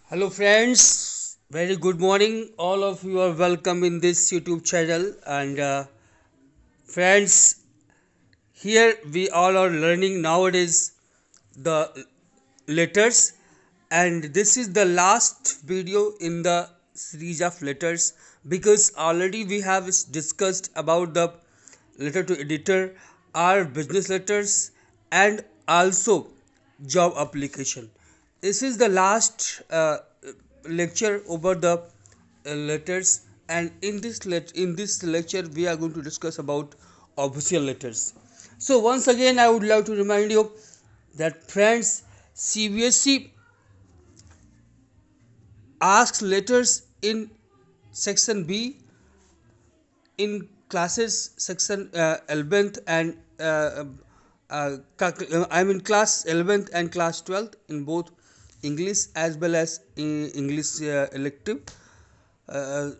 Hello, friends. Very good morning. All of you are welcome in this YouTube channel. And friends, here we all are learning nowadays the letters, and this is the last video in the series of letters because already we have discussed about the letter to editor, our business letters, and also job application. This is the last lecture over the letters, and in this lecture we are going to discuss about official letters. So once again I would like to remind you that friends, CBSE asks letters in section B in classes section 11th and I mean class 11th and class 12th in both English as well as English elective. Uh,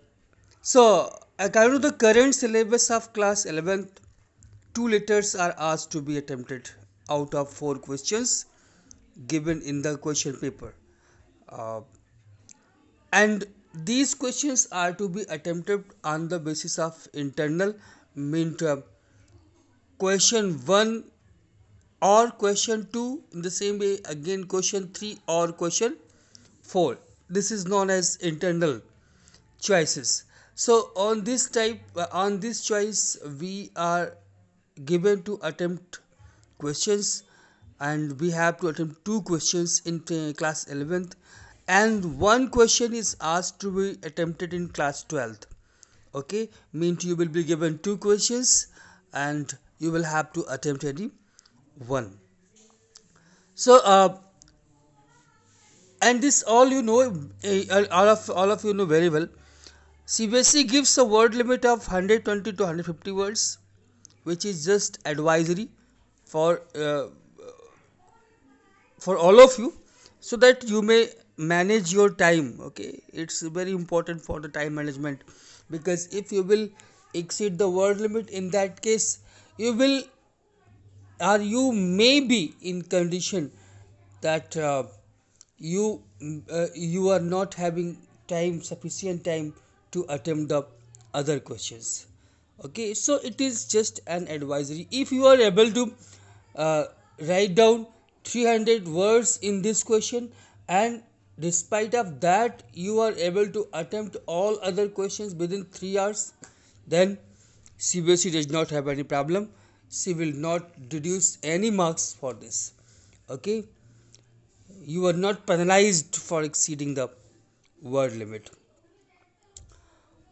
so according to the current syllabus of class 11th, two letters are asked to be attempted out of four questions given in the question paper. Uh, and these questions are to be attempted on the basis of internal meant question 1 or question 2, in the same way again question 3 or question 4. This is known as internal choices. So on this choice we are given to attempt questions, and we have to attempt two questions in class 11th, and one question is asked to be attempted in class 12th. Okay, means you will be given two questions and you will have to attempt any one. So and this all you know, all of you know very well. CBSE gives a word limit of 120 to 150 words, which is just advisory for uh, for all of you, so that you may manage your time. Okay, it's very important for the time management, because if you will exceed the word limit, in that case you will, or you may be in condition that you are not having sufficient time to attempt the other questions. Okay, so it is just an advisory. If you are able to uh, write down 300 words in this question, and despite of that you are able to attempt all other questions within 3 hours, then CBSE does not have any problem. She will not deduce any marks for this. Okay, you are not penalized for exceeding the word limit.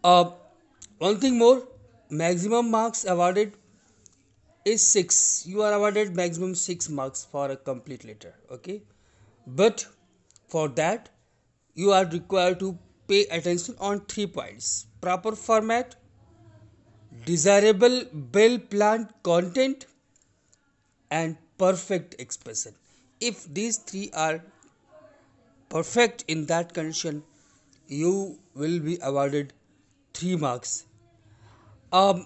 uh, One thing more, maximum marks awarded is 6. You are awarded maximum 6 marks for a complete letter. Okay, but for that you are required to pay attention on 3 points: proper format, desirable well planned content, and perfect expression. If these three are perfect in that condition, you will be awarded 3 marks. um,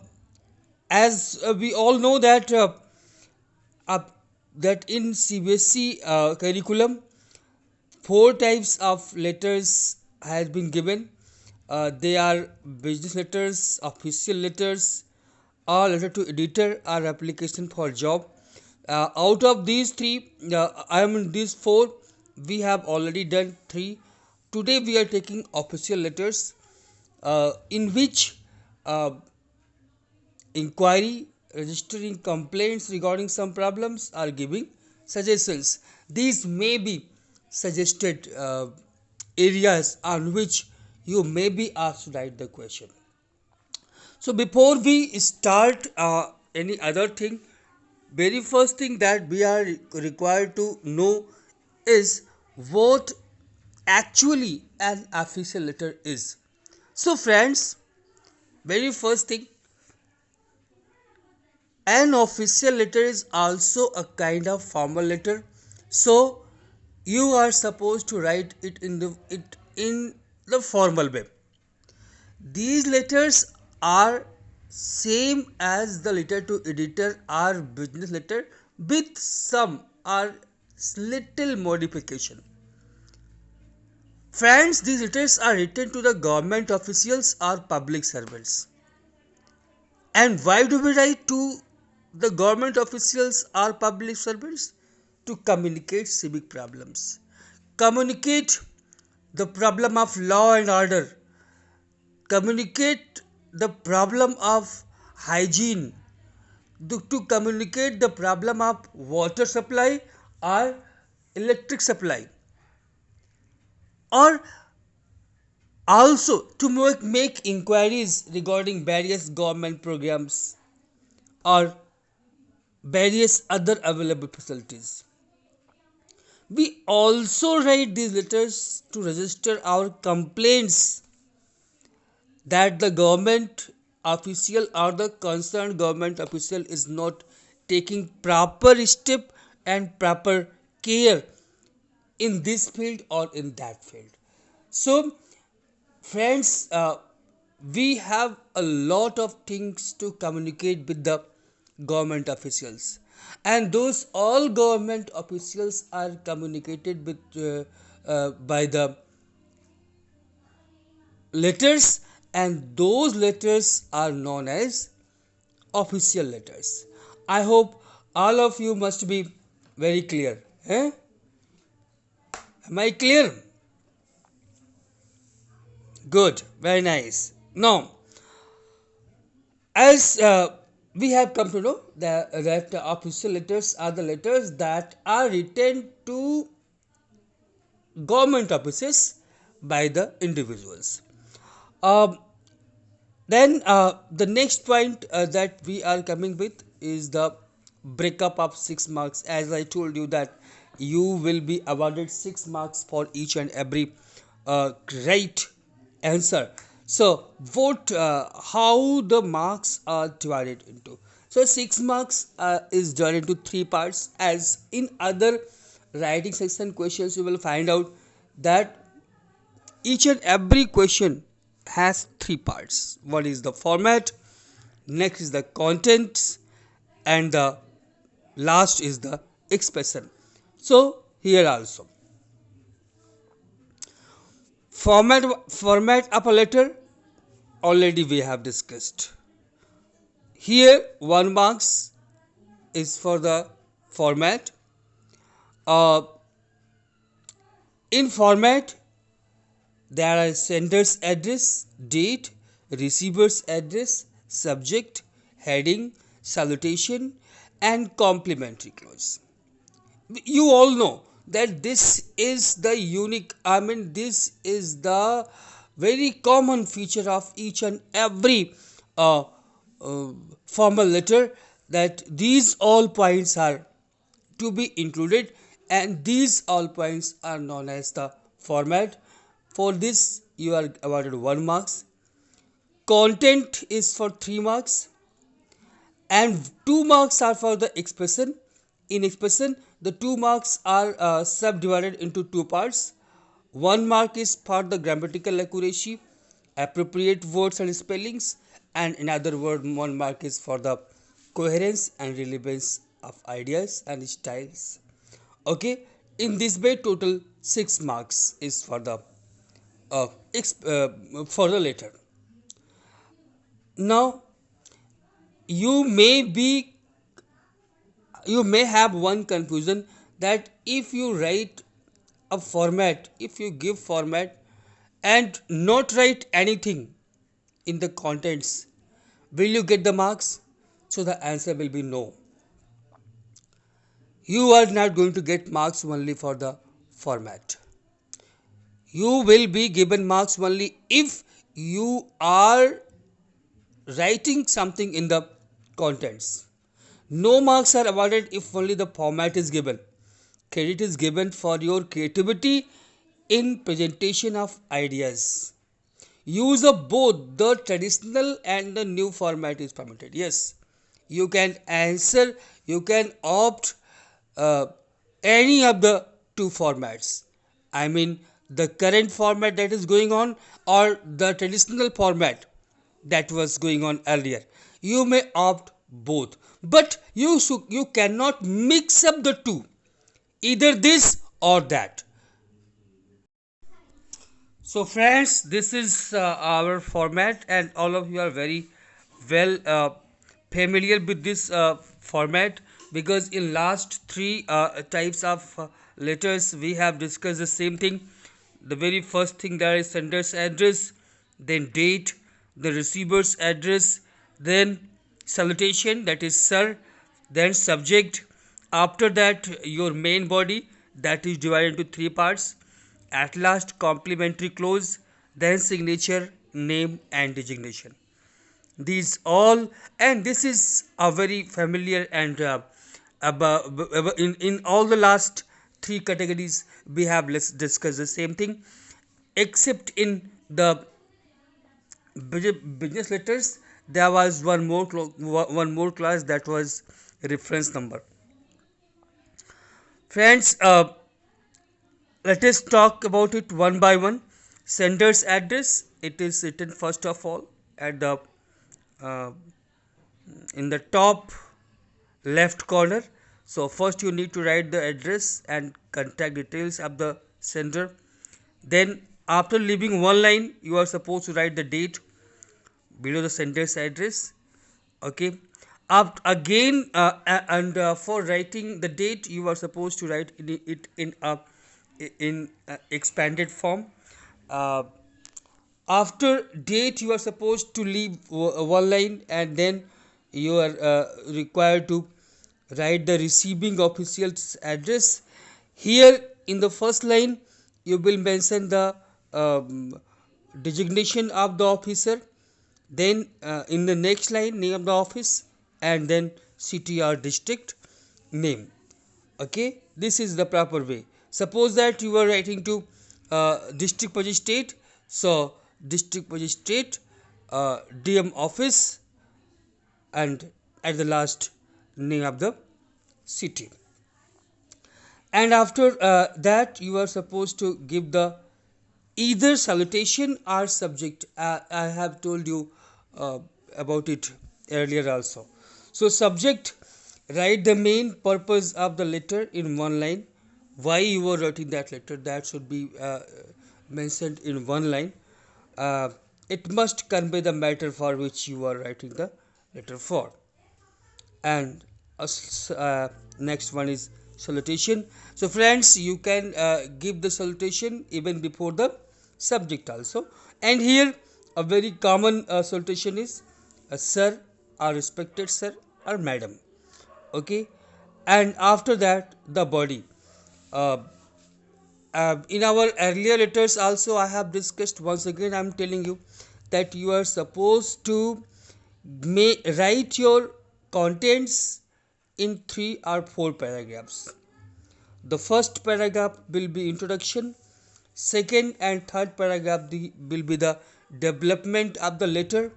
as we all know uh, that in CBSE curriculum, four types of letters has been given. They are business letters, official letters, or letter to editor, or application for job. Out of these three, I mean these four, we have already done three. Today we are taking official letters, in which uh, inquiry, registering complaints regarding some problems, or giving suggestions. These may be suggested areas on which you may be asked to write the question. So before we start any other thing, very first thing that we are required to know is what actually an official letter is. So friends, very first thing, an official letter is also a kind of formal letter. So you are supposed to write it in the formal way. These letters are same as the letter to editor or business letter, with some or little modification. Friends, these letters are written to the government officials or public servants. And why do we write to the government officials or public servants? To communicate civic problems. Communicate the problem of law and order. Communicate the problem of hygiene. To communicate the problem of water supply or electric supply. Or also to make inquiries regarding various government programs or various other available facilities. We also write these letters to register our complaints that the government official or the concerned government official is not taking proper step and proper care in this field or in that field. So, friends, we have a lot of things to communicate with the government officials, and those all government officials are communicated with by the letters, and those letters are known as official letters. I hope all of you must be very clear. Eh? Am I clear? Good, very nice. Now, as we have come to know that official letters are the letters that are written to government offices by the individuals. Um, then the next point that we are coming with is the breakup of 6 marks. As I told you that you will be awarded 6 marks for each and every right answer. So vote how the marks are divided into. So 6 marks is divided into 3 parts. As in other writing section questions, you will find out that each and every question has 3 parts. One is the format, next is the contents, and the last is the expression. So here also, format of a letter already we have discussed. Here 1 marks is for the format. Uh, in format there are sender's address, date, receiver's address, subject, heading, salutation, and complimentary clause. You all know that this is the unique, this is the very common feature of each and every uh, formal letter, that these all points are to be included, and these all points are known as the format. For this you are awarded 1 marks. Content is for 3 marks, and 2 marks are for the expression. In expression, the 2 marks are subdivided into 2 parts. 1 mark is for the grammatical accuracy, appropriate words and spellings, and in other word 1 mark is for the coherence and relevance of ideas and styles. Okay, in this way total 6 marks is for the for the letter. Now you may be you may have one confusion, that if you write a format, if you give format and not write anything in the contents, will you get the marks? So the answer will be no. You are not going to get marks only for the format. You will be given marks only if you are writing something in the contents. No marks are awarded if only the format is given. Credit is given for your creativity in presentation of ideas. Use of both the traditional and the new format is permitted. Yes, you can answer, you can opt uh, any of the 2 formats. The current format that is going on, or the traditional format that was going on earlier. You may opt both, but you cannot mix up the 2, either this or that. So friends, this is our format, and all of you are very well familiar with this format, because in last three types of letters we have discussed the same thing. The very first thing, there is sender's address, then date, the receiver's address, then salutation, that is sir, then subject. After that, your main body, that is divided into three parts. At last, complementary clause, then signature, name, and designation. These all, and this is a very familiar, and in all the last three categories we have, let's discuss the same thing, except in the business letters there was one more class, that was reference number. Friends, let us talk about it one by one. Sender's address, it is written first of all at the uh, in the top left corner. So first you need to write the address and contact details of the sender. Then after leaving one line, you are supposed to write the date below the sender's address. Okay. Up again, and for writing the date, you are supposed to write it in expanded form. Uh, After date, you are supposed to leave one line, and then you are required to write the receiving official's address. Here in the first line, you will mention the designation of the officer, then in the next line, name of the office, and then city or district name. Okay, this is the proper way. Suppose that you are writing to district magistrate, so district magistrate, DM office, and at the last, name of the city. And after that, you are supposed to give the either salutation or subject. I have told you uh, about it earlier also. So subject, write the main purpose of the letter in one line. Why you are writing that letter, that should be mentioned in one line. uh, it must convey the matter for which you are writing the letter for. And next one is salutation. So friends, you can give the salutation even before the subject also. And here a very common salutation is sir, or respected sir, or madam. Okay. And after that, the body. uh, in our earlier letters also I have discussed, once again I am telling you that you are supposed to write your contents in 3 or 4 paragraphs. The first paragraph will be introduction, second and third paragraph will be the development of the letter,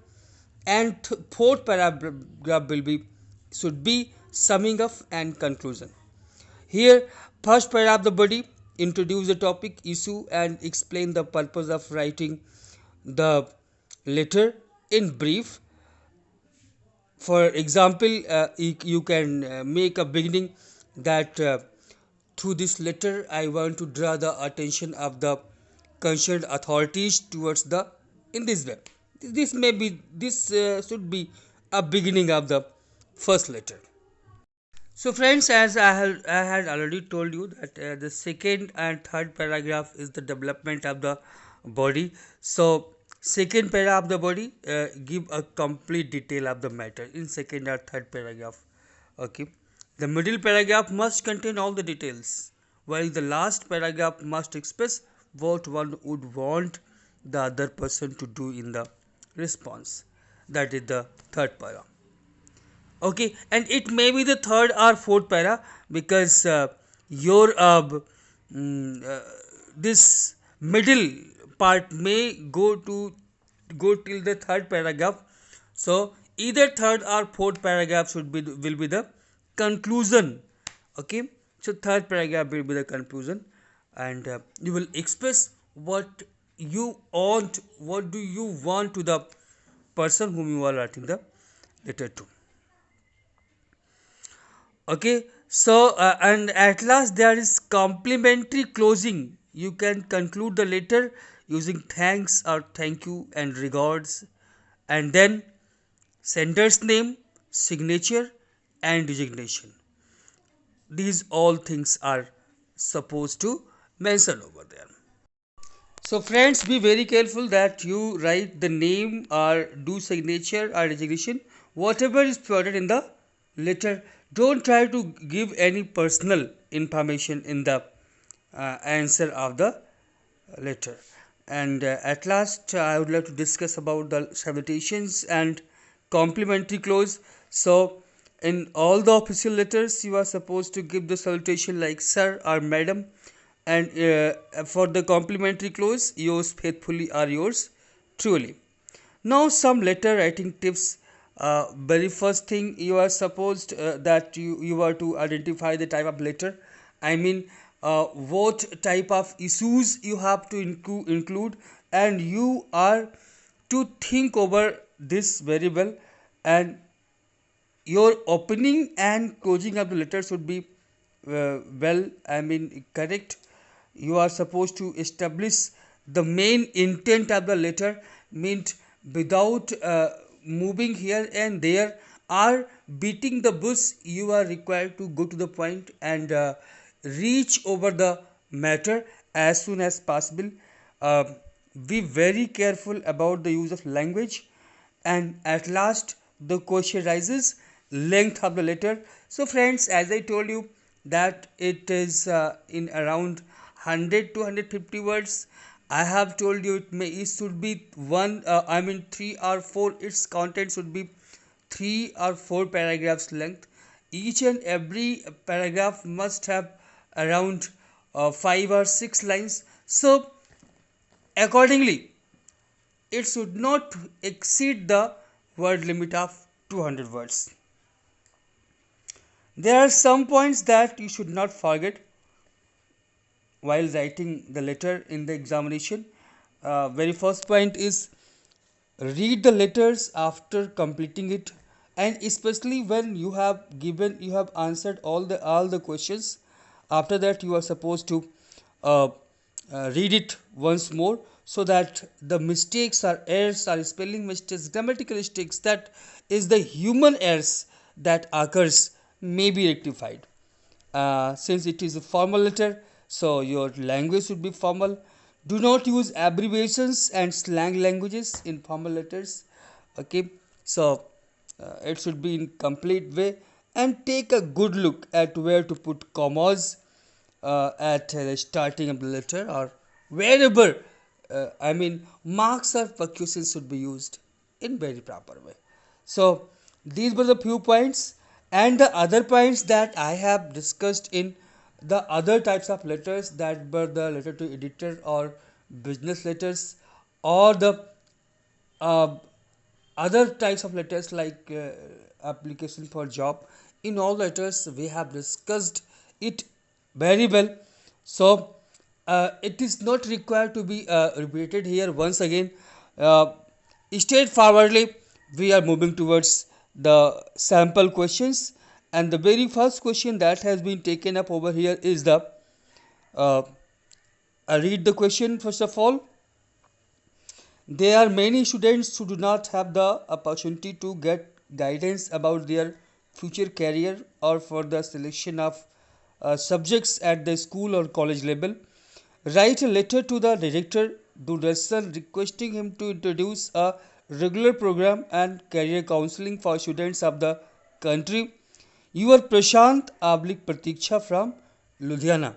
and fourth paragraph will be should be summing up and conclusion. Here, first paragraph, the body, introduce the topic, issue, and explain the purpose of writing the letter in brief. For example, you can make a beginning that through this letter I want to draw the attention of the concerned authorities towards the in this way. This should be a beginning of the first letter. So friends, as I had already told you that the second and third paragraph is the development of the body. So second paragraph of the body give a complete detail of the matter in second or third paragraph. Okay. The middle paragraph must contain all the details, while the last paragraph must express what one would want the other person to do in the response. That is the third paragraph. Okay, and it may be the third or fourth para, because your this middle part may go till the third paragraph. So either third or fourth paragraph should be will be the conclusion. Okay, so third paragraph will be the conclusion, and you will express what what do you want to the person whom you are writing the letter to. Okay, so and at last there is complementary closing. you can conclude the letter using thanks or thank you and regards, and then sender's name, signature, and designation. These all things are supposed to mention over there. So friends, be very careful that you write the name or do signature or designation, whatever is provided in the letter. Don't try to give any personal information in the answer of the letter. And at last, I would like to discuss about the salutations and complimentary clause. So in all the official letters, you are supposed to give the salutation like sir or madam, and for the complimentary clause, yours faithfully or yours truly. Now some letter writing tips. Very first thing, you are supposed that you are to identify the type of letter. I mean, what type of issues you have to include, and you are to think over this very well, and your opening and closing of the letter should be correct. You are supposed to establish the main intent of the letter, meant without moving here and there or beating the bush. You are required to go to the point and reach over the matter as soon as possible. uh, be very careful about the use of language. And at last, the question rises, length of the letter. So friends, as I told you that it is in around 100 to 150 words. I have told you it should be 3 or 4, its content should be 3 or 4 paragraphs length. Each and every paragraph must have around 5 or 6 lines. So accordingly, it should not exceed the word limit of 200 words. There are some points that you should not forget while writing the letter in the examination. Very first point is, read the letters after completing it, and especially when you have answered all the questions. After that, you are supposed to uh, read it once more, so that the mistakes or errors or spelling mistakes, grammatical mistakes, that is the human errors that occurs, may be rectified. Since it is a formal letter, so your language should be formal. Do not use abbreviations and slang languages in formal letters. Okay, so it should be in complete way, and take a good look at where to put commas at the starting of the letter, or wherever marks or punctuations should be used in very proper way. So these were the few points, and the other points that I have discussed in the other types of letters, that were the letter to editor or business letters, or the uh, other types of letters like application for job. In all letters we have discussed it very well. So it is not required to be repeated here once again. uh, Straightforwardly, we are moving towards the sample questions, and the very first question that has been taken up over here is the uh, I read the question first of all. There are many students who do not have the opportunity to get guidance about their future career or for the selection of subjects at the school or college level. Write a letter to the director Doordarshan requesting him to introduce a regular program and career counseling for students of the country. You are Prashant Ablik Pratiksha from Ludhiana.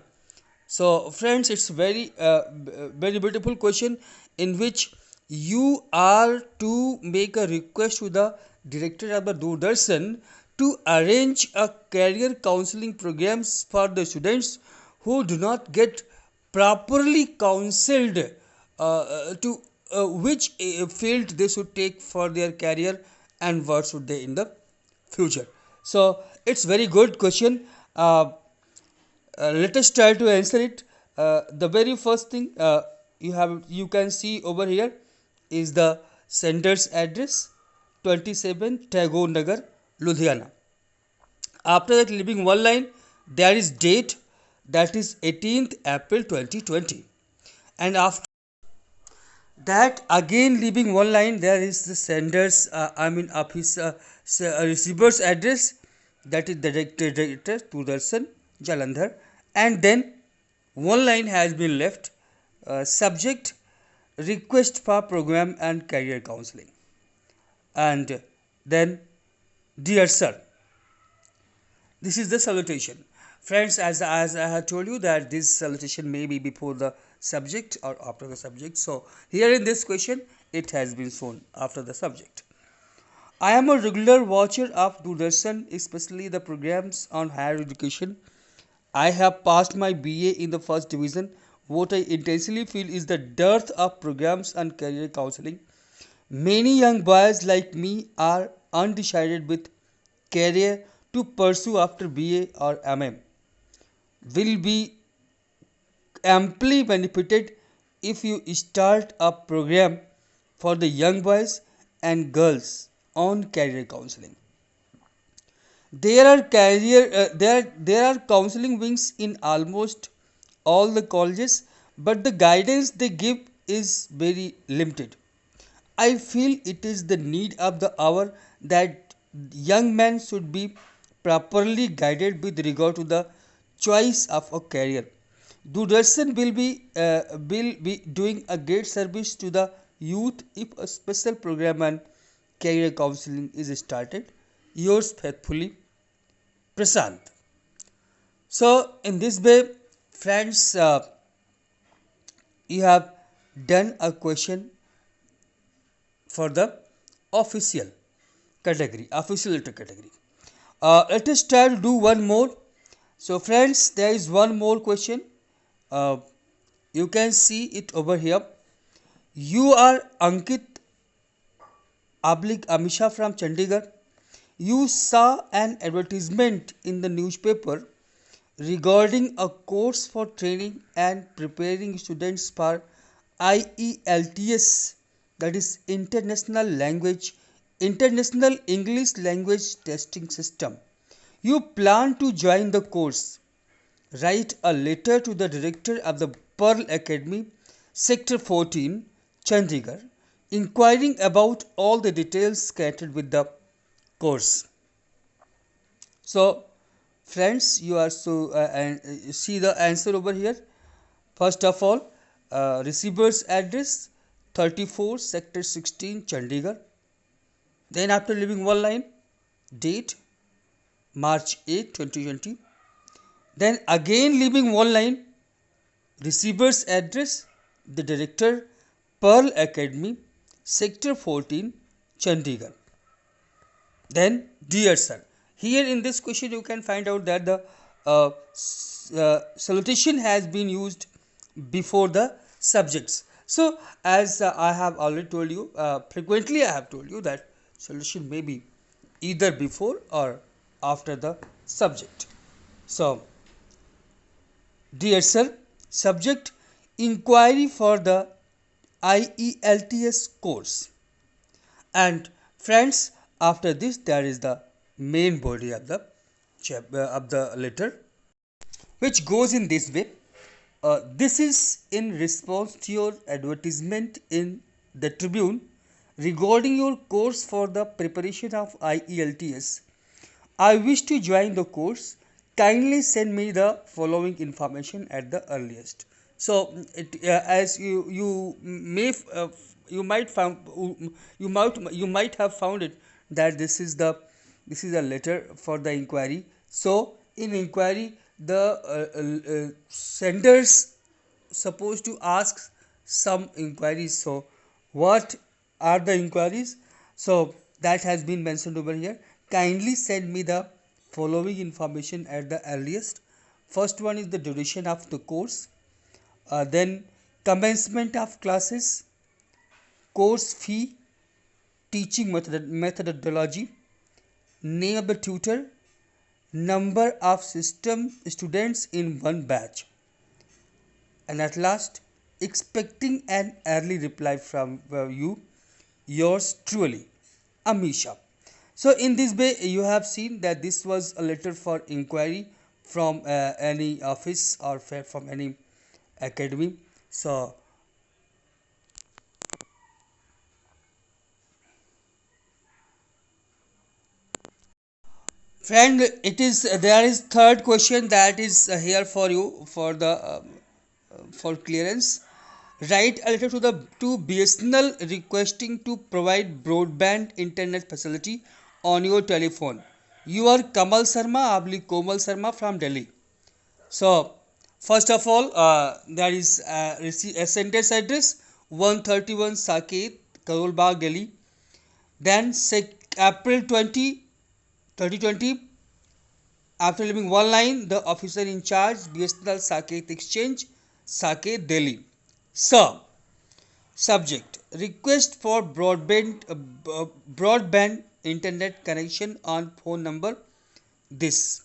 So friends, it's very beautiful question, in which you are to make a request to the director of the Doordarshan to arrange a career counseling programs for the students who do not get properly counseled to which field they should take for their career, and what should they in the future. So it's very good question. Let us try to answer it. The very first thing, you can see over here is the sender's address, 27 Tagore Nagar, Ludhiana. After that, leaving one line, there is date, that is 18th April 2020. And after that, again leaving one line, there is the sender's office receiver's address, that is director Doordarshan Jalandhar, and then one line has been left, subject request for program and career counseling, and then dear sir. This is the salutation. Friends, as I have told you that this salutation may be before the subject or after the subject. So here in this question, it has been shown after the subject. I am a regular watcher of Doordarshan, especially the programs on higher education. I have passed my BA in the first division. What I intensely feel is the dearth of programs and career counseling. Many young boys like me are undecided with career to pursue after BA or MM. Will be amply benefited if you start a program for the young boys and girls on career counseling. There are counseling wings in almost all the colleges, but the guidance they give is very limited. I feel it is the need of the hour that young men should be properly guided with regard to the choice of a career. Doordarshan will be doing a great service to the youth if a special program and career counseling is started. Yours faithfully, Prasant. So, in this way, friends, you have done a question for the official official letter category. Let us try to do one more. So, friends, there is one more question. Uh, you can see it over here. You are Ankit Amisha from Chandigarh. You saw an advertisement in the newspaper regarding a course for training and preparing students for IELTS, that is International English Language Testing System. You plan to join the course. Write a letter to the director of the Pearl Academy, Sector 14, Chandigarh, inquiring about all the details connected with the course. So, friends, you are see the answer over here. First of all, receiver's address 34 sector 16 Chandigarh. Then after leaving one line, date March 8, 2020. Then again leaving one line, receiver's address, the director, Pearl Academy, sector 14, Chandigarh. Then dear sir. Here in this question you can find out that the salutation has been used before the subjects. So as I have already told you, frequently I have told you that salutation may be either before or after the subject. So dear sir, subject inquiry for the IELTS course. And friends, after this there is the main body of the letter, which goes in this way. This is in response to your advertisement in the Tribune regarding your course for the preparation of IELTS. I wish to join the course. Kindly send me the following information at the earliest. So, as you might have found it that this is a letter for the inquiry. So, in inquiry, the senders supposed to ask some inquiries. So, what are the inquiries? So, that has been mentioned over here. Kindly send me the following information at the earliest. First one is the duration of the course, then commencement of classes, course fee, teaching methodology, name of the tutor, number of system students in one batch, and at last expecting an early reply from you, yours truly, Amisha. So in this way you have seen that this was a letter for inquiry from any office or from any academy. So Friend, it is there is third question that is here for you for clearance. Write a letter to the to BSNL requesting to provide broadband internet facility on your telephone. You are Kamal Sharma, Komal Sharma from Delhi. So, first of all, there is a sentence address 131 Saket, Karol Bagh, Delhi. Then, April 2020, after leaving one line, the officer in charge, BSNL Saket Exchange, Saket, Delhi. Sir, subject request for broadband internet connection on phone number this.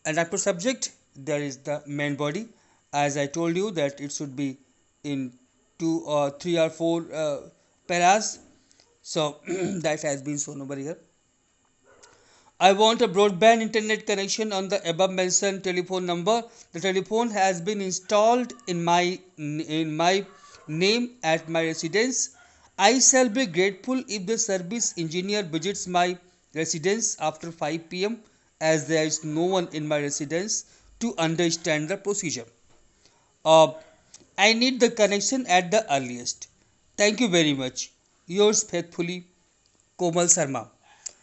And after subject, there is the main body. As I told you that it should be in 2 or 3 or 4 paras. So that has been shown over here. I want a broadband internet connection on the above mentioned telephone number. The telephone has been installed in my name at my residence. I shall be grateful if the service engineer visits my residence after 5 p.m. as there is no one in my residence to understand the procedure. Uh, I need the connection at the earliest. Thank you very much. Yours faithfully, Komal Sharma.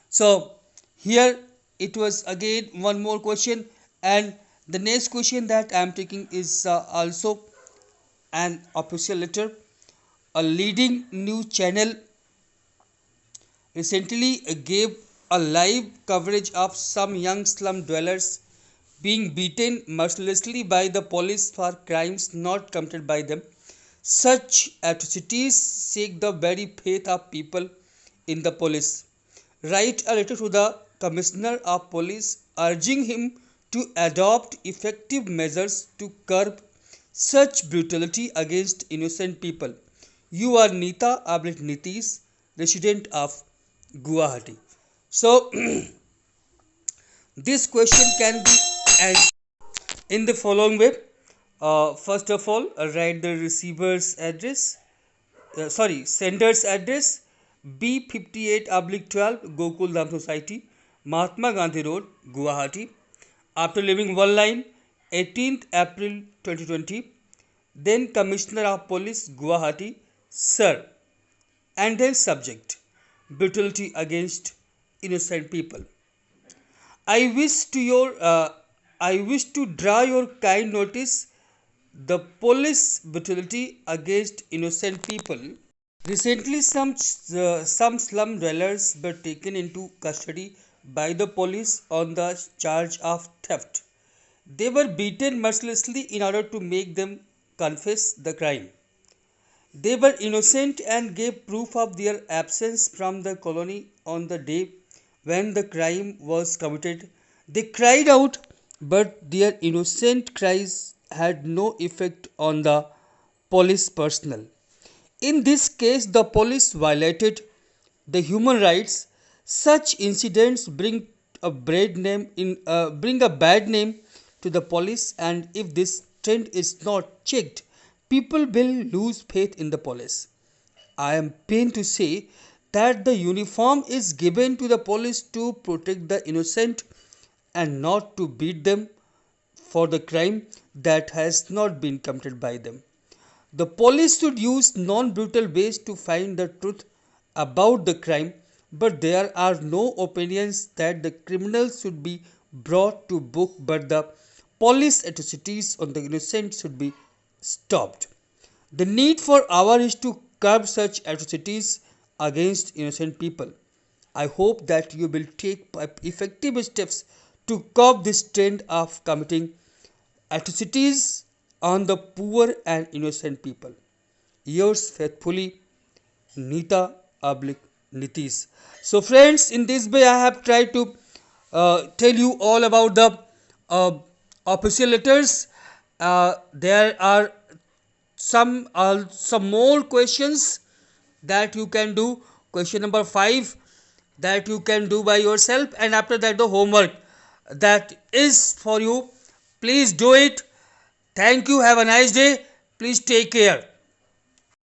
So here it was again one more question, and the next question that I am taking is also an official letter. A leading news channel recently gave a live coverage of some young slum dwellers being beaten mercilessly by the police for crimes not committed by them. Such atrocities shake the very faith of people in the police. Write a letter to the Commissioner of Police urging him to adopt effective measures to curb such brutality against innocent people. You are Nita Ablit Nitish, resident of Guwahati. So, this question can be answered in the following way. First of all, write the receiver's address, sender's address B58 12 Gokul Dham Society, Mahatma Gandhi Road, Guwahati. After leaving one line, 18th April 2020, then Commissioner of Police, Guwahati, Sir, and then subject, brutality against innocent people. I wish to your I wish to draw your kind notice the police brutality against innocent people. Recently, some slum dwellers were taken into custody by the police on the charge of theft. They were beaten mercilessly in order to make them confess the crime. They were innocent and gave proof of their absence from the colony on the day when the crime was committed. They cried out, but their innocent cries had no effect on the police personnel. In this case, the police violated the human rights. Such incidents bring a bad name to the police, and if this trend is not checked, people will lose faith in the police. I am pained to say that the uniform is given to the police to protect the innocent and not to beat them for the crime that has not been committed by them. The police should use non-brutal ways to find the truth about the crime, but there are no opinions that the criminals should be brought to book, but the police atrocities on the innocent should be stopped. The need for hour is to curb such atrocities against innocent people. I hope that you will take effective steps to curb this trend of committing atrocities on the poor and innocent people. Yours faithfully, Nita Ablik Nitish. So, friends, in this way, I have tried to tell you all about the uh, official letters. There are some more questions that you can do. Question number 5 that you can do by yourself, and after that the homework that is for you. Please do it. Thank you. Have a nice day. Please take care.